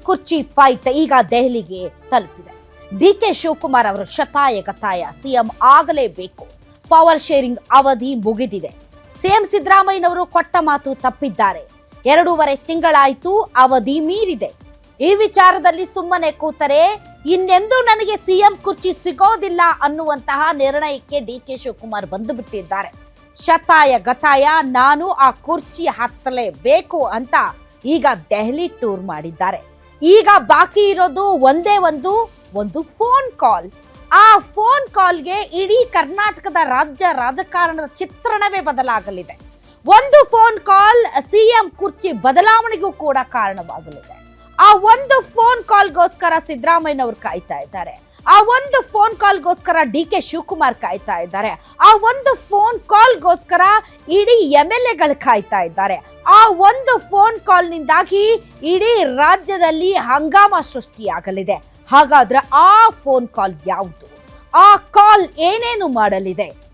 ಕುರ್ಚಿ ಫೈಟ್ ಈಗ ದೆಹಲಿಗೆ ತಲುಪಿದೆ. ಡಿಕೆ ಶಿವಕುಮಾರ್ ಅವರು ಶತಾಯ ಸಿಎಂ ಆಗಲೇಬೇಕು. ಪವರ್ ಶೇರಿಂಗ್ ಅವಧಿ ಮುಗಿದಿದೆ. ಸಿಎಂ ಸಿದ್ದರಾಮಯ್ಯನವರು ಕೊಟ್ಟ ಮಾತು ತಪ್ಪಿದ್ದಾರೆ. 2.5 ತಿಂಗಳಾಯ್ತು, ಅವಧಿ ಮೀರಿದೆ. ಈ ವಿಚಾರದಲ್ಲಿ ಸುಮ್ಮನೆ ಕೂತರೆ ಇನ್ನೆಂದೂ ನನಗೆ ಸಿಎಂ ಕುರ್ಚಿ ಸಿಗೋದಿಲ್ಲ ಅನ್ನುವಂತಹ ನಿರ್ಣಯಕ್ಕೆ ಡಿಕೆ ಶಿವಕುಮಾರ್ ಬಂದು ಬಿಟ್ಟಿದ್ದಾರೆ. ಶತಾಯ ನಾನು ಆ ಕುರ್ಚಿ ಹತ್ತಲೇಬೇಕು ಅಂತ ಈಗ ದೆಹಲಿ ಟೂರ್ ಮಾಡಿದ್ದಾರೆ. ಈಗ ಬಾಕಿ ಇರೋದು ಒಂದೇ ಒಂದು ಫೋನ್ ಕಾಲ್. ಆ ಫೋನ್ ಕಾಲ್ಗೆ ಇಡೀ ಕರ್ನಾಟಕದ ರಾಜಕಾರಣದ ಚಿತ್ರಣವೇ ಬದಲಾಗಲಿದೆ. ಒಂದು ಫೋನ್ ಕಾಲ್ ಸಿಎಂ ಕುರ್ಚಿ ಬದಲಾವಣೆಗೂ ಕೂಡ ಕಾರಣವಾಗಲಿದೆ. ಆ ಒಂದು ಫೋನ್ ಕಾಲ್ಗೋಸ್ಕರ ಸಿದ್ದರಾಮಯ್ಯನವರು ಕಾಯ್ತಾ ಇದ್ದಾರೆ. ಆ ಒಂದು ಫೋನ್ ಕಾಲ್ಗೋಸ್ಕರ ಡಿಕೆ ಶಿವಕುಮಾರ್ ಕಾಯ್ತಾ ಇದ್ದಾರೆ. ಆ ಒಂದು ಫೋನ್ ಕಾಲ್ಗೋಸ್ಕರ ಇಡೀ MLAಗಳು ಕಾಯ್ತಾ ಇದ್ದಾರೆ. ಆ ಒಂದು ಫೋನ್ ಕಾಲ್ನಿಂದಾಗಿ ಇಡೀ ರಾಜ್ಯದಲ್ಲಿ ಹಂಗಾಮ ಸೃಷ್ಟಿಯಾಗಲಿದೆ. ಹಾಗಾದ್ರೆ ಆ ಫೋನ್ ಕಾಲ್ ಯಾವುದು? ಆ ಕಾಲ್ ಏನೇನು ಮಾಡಲಿದೆ?